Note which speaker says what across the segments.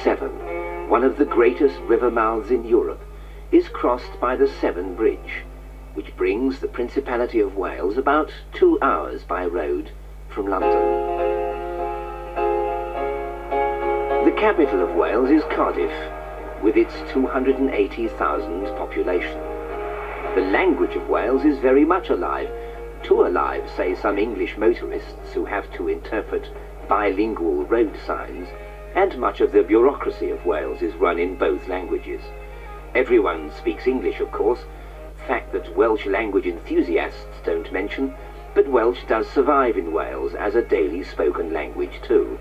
Speaker 1: Severn, one of the greatest river mouths in Europe, is crossed by the Severn Bridge, which brings the Principality of Wales about 2 hours by road from London. The capital of Wales is Cardiff, with its 280,000 population. The language of Wales is very much alive, too alive, say some English motorists who have to interpret bilingual road signs, and much of the bureaucracy of Wales is run in both languages. Everyone speaks English, of course, fact that Welsh language enthusiasts don't mention, but Welsh does survive in Wales as a daily spoken language too,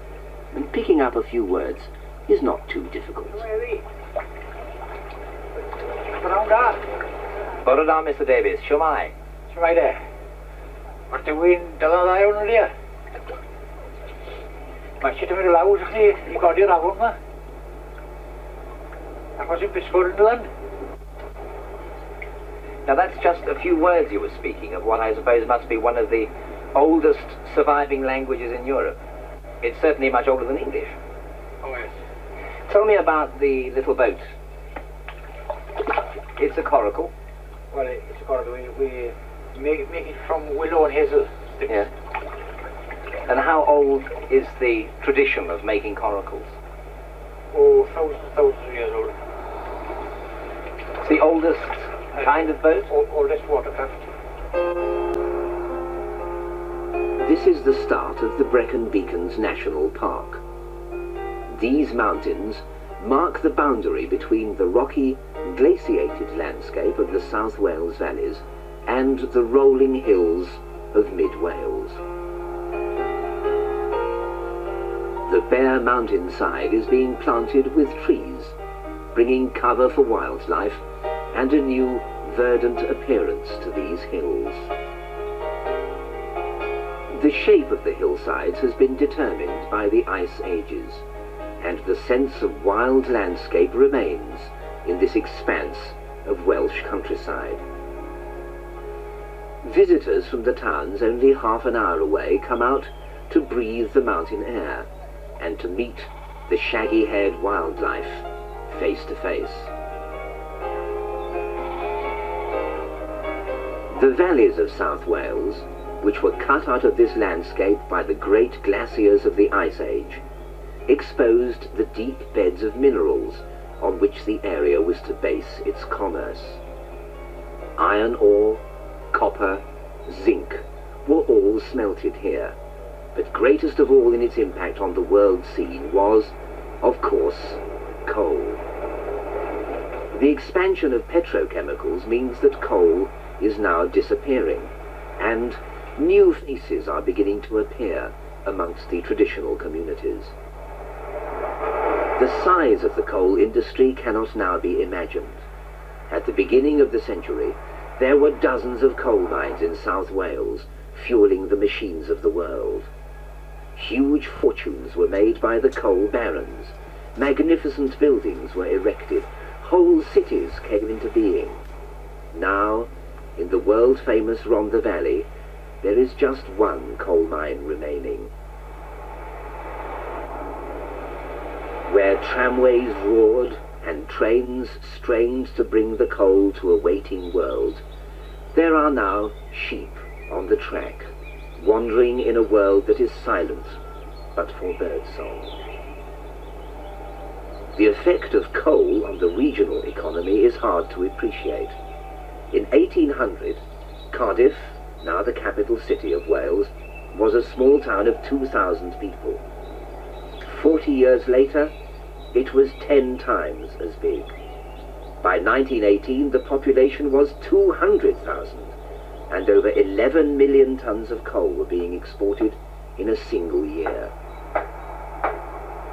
Speaker 1: and picking up a few words is not too difficult.
Speaker 2: Bore da, Mr Davies. Shwmai?
Speaker 3: Shwmai de. Mae'r dywyn dylan dda iawn ydi e. Mae eisiau mynd i lawr i chi i godi'r afon yma. Achos i'n bisgwr yn dylan.
Speaker 2: Now that's just a few words you were speaking of what I suppose must be one of the oldest surviving languages in Europe. It's certainly much older than English.
Speaker 3: Oh yes.
Speaker 2: Tell me about the little boat. It's a coracle.
Speaker 3: Well, it's a coracle. We make it from willow and hazel sticks.
Speaker 2: Yeah. And how old is the tradition of making coracles?
Speaker 3: Oh, thousands of years old.
Speaker 2: It's the oldest kind of boat?
Speaker 3: Oldest watercraft.
Speaker 1: This is the start of the Brecon Beacons National Park. These mountains mark the boundary between the rocky, glaciated landscape of the South Wales valleys and the rolling hills of mid-Wales. The bare mountainside is being planted with trees, bringing cover for wildlife and a new verdant appearance to these hills. The shape of the hillsides has been determined by the ice ages, and the sense of wild landscape remains in this expanse of Welsh countryside. Visitors from the towns only half an hour away come out to breathe the mountain air and to meet the shaggy-haired wildlife face to face. The valleys of South Wales, which were cut out of this landscape by the great glaciers of the Ice Age, exposed the deep beds of minerals on which the area was to base its commerce. Iron ore, copper, zinc were all smelted here, but greatest of all in its impact on the world scene was, of course, coal. The expansion of petrochemicals means that coal is now disappearing, and new faces are beginning to appear amongst the traditional communities. The size of the coal industry cannot now be imagined. At the beginning of the century, there were dozens of coal mines in South Wales, fueling the machines of the world. Huge fortunes were made by the coal barons. Magnificent buildings were erected. Whole cities came into being. Now, in the world-famous Rhondda Valley, there is just one coal mine remaining. Where tramways roared and trains strained to bring the coal to a waiting world, there are now sheep on the track, wandering in a world that is silent but for birdsong. The effect of coal on the regional economy is hard to appreciate. In 1800, Cardiff, now the capital city of Wales, was a small town of 2,000 people. 40 years later, it was 10 times as big. By 1918, the population was 200,000, and over 11 million tons of coal were being exported in a single year.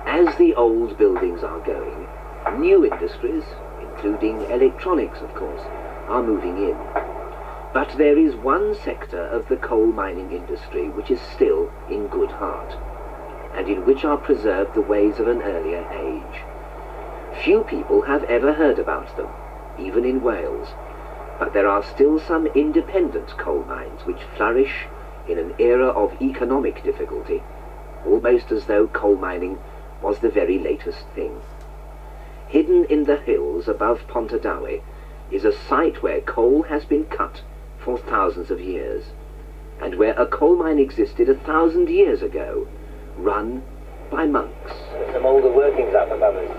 Speaker 1: As the old buildings are going, new industries, including electronics of course, are moving in. But there is one sector of the coal mining industry which is still in good heart, and in which are preserved the ways of an earlier age. Few people have ever heard about them, even in Wales, but there are still some independent coal mines which flourish in an era of economic difficulty, almost as though coal mining was the very latest thing. Hidden in the hills above Pontardawe is a site where coal has been cut for thousands of years, and where a coal mine existed 1,000 years ago, run by monks.
Speaker 2: There's some older workings up above us,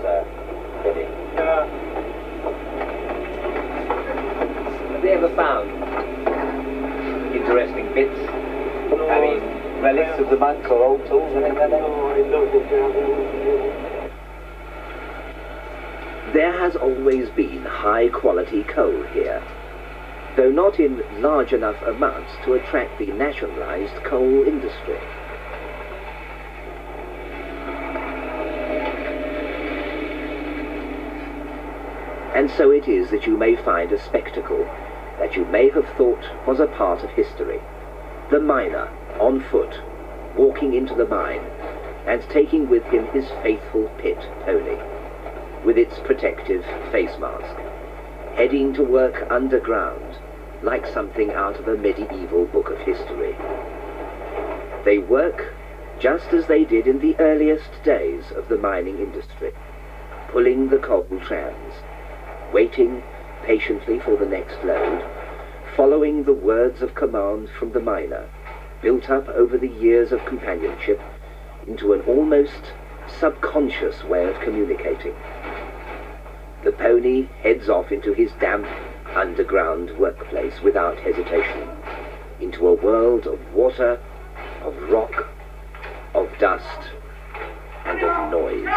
Speaker 2: Billy. Have they ever found interesting bits? I mean, relics of the monks or old tools, anything like that?
Speaker 1: There has always been high-quality coal here, though not in large enough amounts to attract the nationalized coal industry. And so it is that you may find a spectacle that you may have thought was a part of history. The miner, on foot, walking into the mine, and taking with him his faithful pit pony, with its protective face mask, heading to work underground, like something out of a medieval book of history. They work just as they did in the earliest days of the mining industry, pulling the coal trams, waiting patiently for the next load, following the words of command from the miner, built up over the years of companionship into an almost subconscious way of communicating. The pony heads off into his damp underground workplace without hesitation, into a world of water, of rock, of dust, and of noise.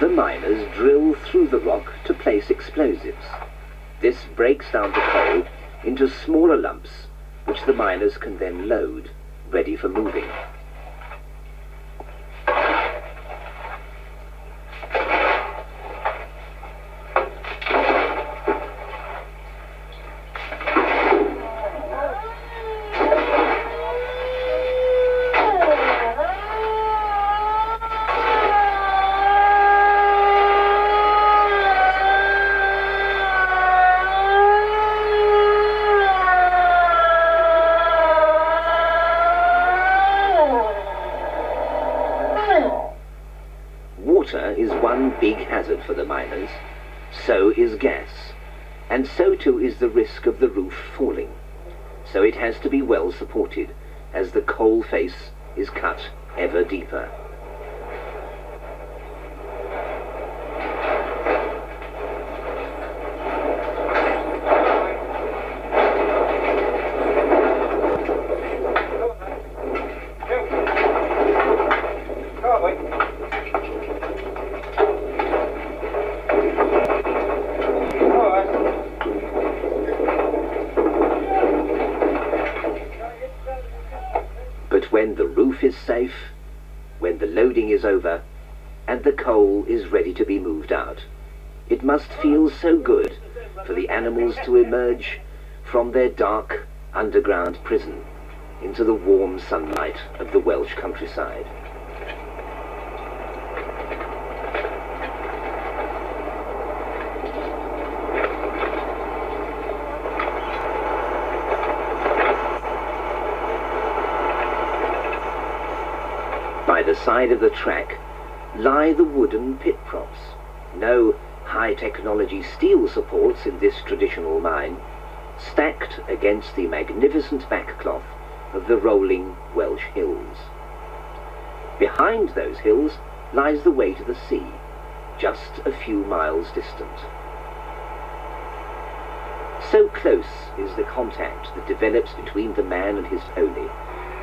Speaker 1: The miners drill through the rock to place explosives. This breaks down the coal into smaller lumps, which the miners can then load, ready for moving. Water is one big hazard for the miners, so is gas, and so too is the risk of the roof falling. So it has to be well supported, as the coal face is cut ever deeper. But when the roof is safe, when the loading is over, and the coal is ready to be moved out, it must feel so good for the animals to emerge from their dark underground prison into the warm sunlight of the Welsh countryside. By the side of the track lie the wooden pit props. No high-technology steel supports in this traditional mine, stacked against the magnificent backcloth of the rolling Welsh hills. Behind those hills lies the way to the sea, just a few miles distant. So close is the contact that develops between the man and his pony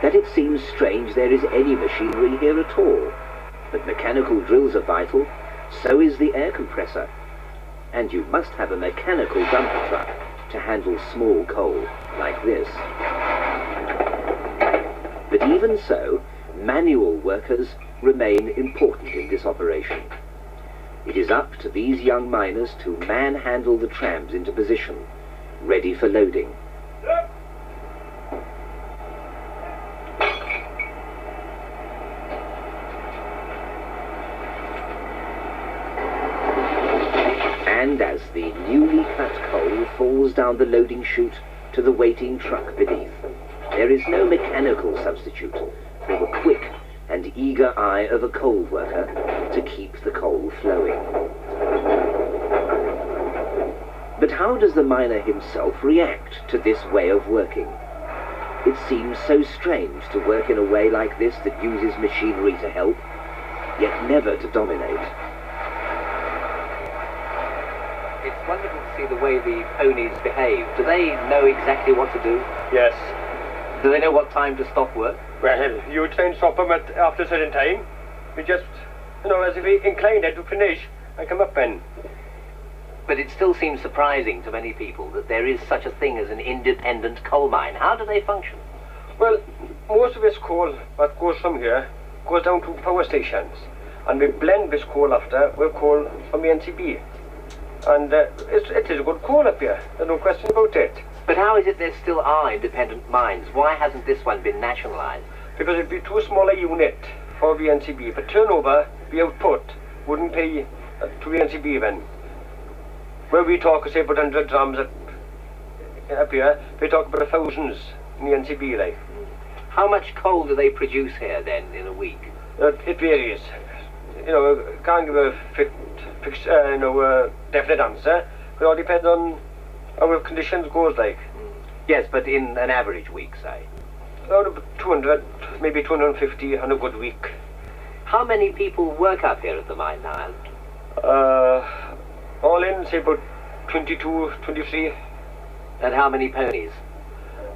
Speaker 1: that it seems strange there is any machinery here at all. But mechanical drills are vital, so is the air compressor, and you must have a mechanical dumper truck to handle small coal like this. But even so, manual workers remain important in this operation. It is up to these young miners to manhandle the trams into position, ready for loading. And as the newly cut coal falls down the loading chute to the waiting truck beneath, there is no mechanical substitute for the quick and eager eye of a coal worker to keep the coal flowing. But how does the miner himself react to this way of working? It seems so strange to work in a way like this that uses machinery to help, yet never to dominate.
Speaker 2: It's wonderful to see the way the ponies behave. Do they know exactly what to do?
Speaker 4: Yes.
Speaker 2: Do they know what time to stop work?
Speaker 4: Well, you try and stop them after a certain time. We just, as if we inclined it to finish and come up then.
Speaker 2: But it still seems surprising to many people that there is such a thing as an independent coal mine. How do they function?
Speaker 4: Well, most of this coal that goes from here goes down to power stations. And we blend this coal after with coal from the NCB. And it is a good coal up here. There's no question about it.
Speaker 2: But how is it there still are independent mines? Why hasn't this one been nationalised?
Speaker 4: Because it'd be too small a unit for the NCB. For turnover, the output wouldn't pay to the NCB then. Where we talk, say, about 100 drums up here, they talk about thousands in the NCB, like.
Speaker 2: How much coal do they produce here, then, in a week?
Speaker 4: It varies. Can't give a fixed, definite answer. It all depends on how the conditions goes, like.
Speaker 2: Yes, but in an average week, say?
Speaker 4: About 200, maybe 250 on a good week.
Speaker 2: How many people work up here at the mine now?
Speaker 4: All in, say, about 22, 23.
Speaker 2: And how many ponies?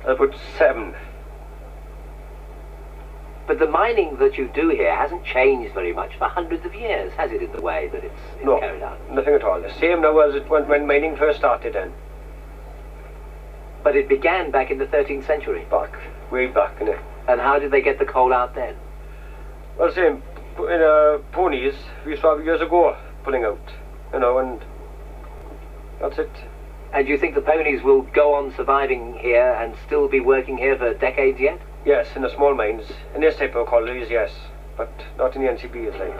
Speaker 4: About 7.
Speaker 2: But the mining that you do here hasn't changed very much for hundreds of years, has it, in the way that it's carried out?
Speaker 4: No, nothing at all. The same now as it when mining first started then.
Speaker 2: But it began back in the 13th century?
Speaker 4: Way back, innit?
Speaker 2: And how did they get the coal out then?
Speaker 4: Well, same. Ponies, we used to have years ago pulling out, and that's it.
Speaker 2: And do you think the ponies will go on surviving here and still be working here for decades yet?
Speaker 4: Yes, in the small mines, in this type of collieries, yes, but not in the NCB, it's like.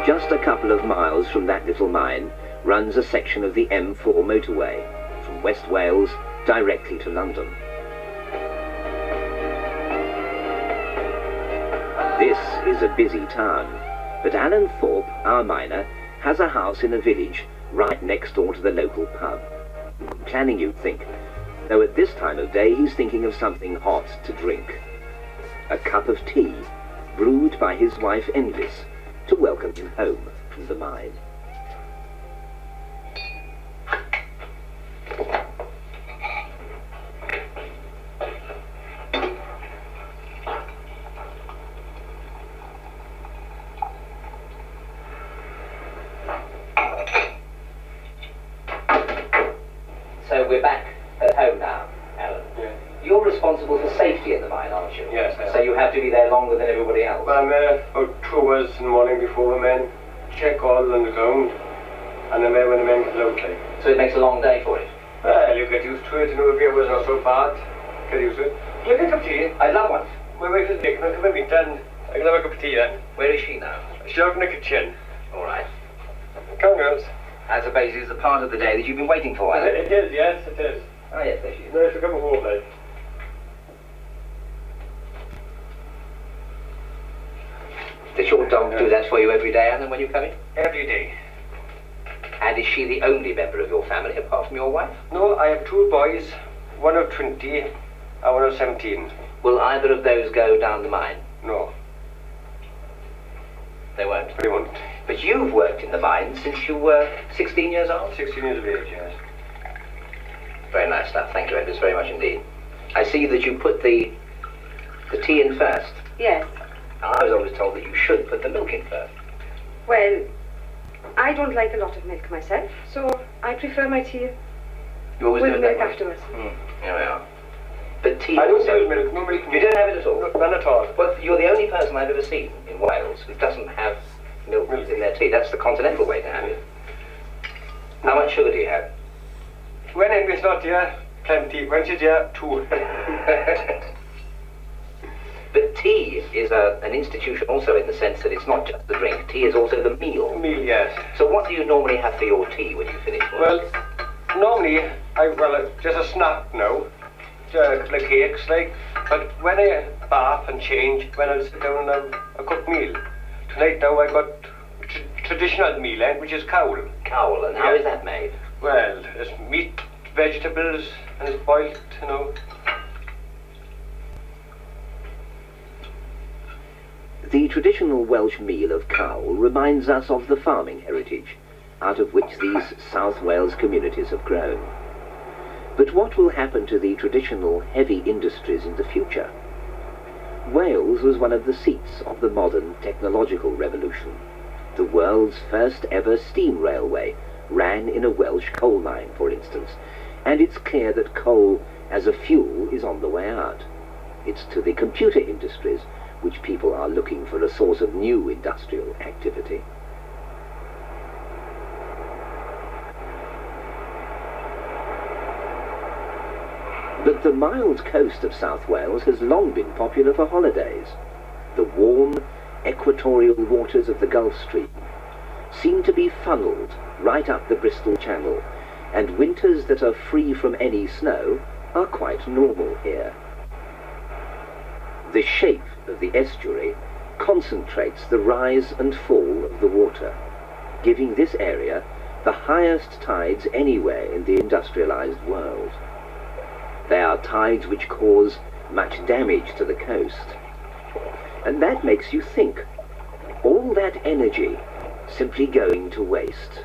Speaker 1: Just a couple of miles from that little mine runs a section of the M4 motorway, from West Wales directly to London. This is a busy town, but Alan Thorpe, our miner, has a house in a village right next door to the local pub. Planning, you'd think, though at this time of day he's thinking of something hot to drink. A cup of tea, brewed by his wife Envis, to welcome him home from the mine.
Speaker 2: So we're back at home now, Alan.
Speaker 4: Yeah.
Speaker 2: You're responsible for safety in the mine, aren't you?
Speaker 4: Yes, I am.
Speaker 2: So you have to be there longer than everybody else.
Speaker 4: Well, I'm there about 2 hours in the morning before the men check all on the ground, and I'm there when the men get out, like.
Speaker 2: So it makes a long day for it.
Speaker 4: Well, you get used to it, the hours not so bad. Get used to it. You get a cup of tea?
Speaker 2: I'd love one.
Speaker 4: My wife is making a cup of meat, and I can have a cup of tea then.
Speaker 2: Where is she now?
Speaker 4: She's out in the kitchen.
Speaker 2: All right.
Speaker 4: Come on, girls.
Speaker 2: I suppose it's the part of the day that you've been waiting for, has it?
Speaker 4: It is, yes, it is.
Speaker 2: Oh, yes, there she is.
Speaker 4: Nice to come home, like.
Speaker 2: Do that for you every day, Anne, when you come in?
Speaker 4: Every day.
Speaker 2: And is she the only member of your family, apart from your wife?
Speaker 4: No, I have two boys, one of 20 and one of 17.
Speaker 2: Will either of those go down the mine?
Speaker 4: No,
Speaker 2: They won't.
Speaker 4: they won't.
Speaker 2: But you've worked in the mine since you were 16 years old?
Speaker 4: 16 years of age, yes.
Speaker 2: Very nice stuff. Thank you, Edwards, very much indeed. I see that you put the tea in first.
Speaker 5: Yes.
Speaker 2: I was always told that you should put the milk in first.
Speaker 5: Well, I don't like a lot of milk myself, so I prefer my tea
Speaker 2: You always
Speaker 5: with
Speaker 2: do it
Speaker 5: milk
Speaker 2: that way?
Speaker 5: afterwards.
Speaker 2: Here we are. But tea
Speaker 4: I don't
Speaker 2: also...
Speaker 4: use milk, no milk.
Speaker 2: You don't have it at all?
Speaker 4: No, none at all.
Speaker 2: Well, you're the only person I've ever seen in Wales who doesn't have milk in their tea. That's the continental way to have it. How much sugar do you have?
Speaker 4: When English not here, plenty. When she's here, 2.
Speaker 2: But tea is an institution also in the sense that it's not just the drink. Tea is also the meal.
Speaker 4: Meal, yes.
Speaker 2: So what do you normally have for your tea when you finish work?
Speaker 4: Well, normally, just a snack now. The cakes, like. But when I bath and change, when I sit down and have a cooked meal. Tonight now I got traditional meal, which is cowl.
Speaker 2: Cowl, and how is that made?
Speaker 4: Well, it's meat, vegetables, and it's boiled, you know.
Speaker 1: The traditional Welsh meal of cowl reminds us of the farming heritage out of which these South Wales communities have grown. But what will happen to the traditional heavy industries in the future? Wales was one of the seats of the modern technological revolution. The world's first ever steam railway ran in a Welsh coal mine, for instance, and it's clear that coal as a fuel is on the way out. It's to the computer industries which people are looking for a source of new industrial activity. But the mild coast of South Wales has long been popular for holidays. The warm, equatorial waters of the Gulf Stream seem to be funneled right up the Bristol Channel, and winters that are free from any snow are quite normal here. The shape of the estuary concentrates the rise and fall of the water, giving this area the highest tides anywhere in the industrialized world. They are tides which cause much damage to the coast. And that makes you think, all that energy simply going to waste.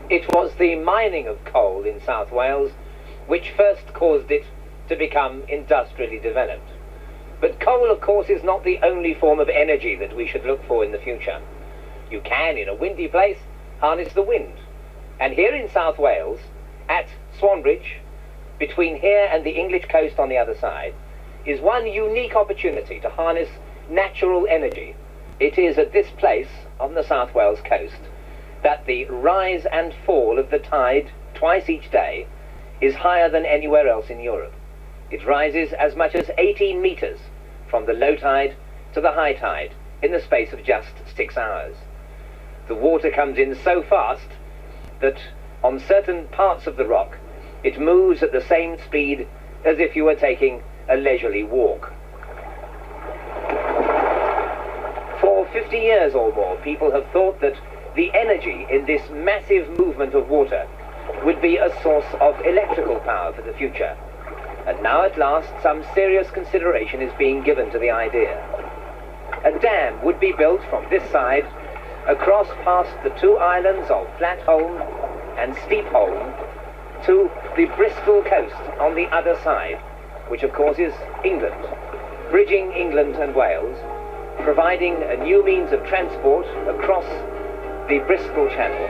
Speaker 2: It was the mining of coal in South Wales which first caused it to become industrially developed. But coal, of course, is not the only form of energy that we should look for in the future. You can, in a windy place, harness the wind. And here in South Wales, at Swanbridge, between here and the English coast on the other side, is one unique opportunity to harness natural energy. It is at this place on the South Wales coast that the rise and fall of the tide twice each day is higher than anywhere else in Europe. It rises as much as 18 meters from the low tide to the high tide in the space of just 6 hours. The water comes in so fast that on certain parts of the rock it moves at the same speed as if you were taking a leisurely walk. For 50 years or more, people have thought that the energy in this massive movement of water would be a source of electrical power for the future. And now at last some serious consideration is being given to the idea. A dam would be built from this side across past the two islands of Flatholm and Steepholm to the Bristol coast on the other side, which of course is England, bridging England and Wales, providing a new means of transport across the Bristol Channel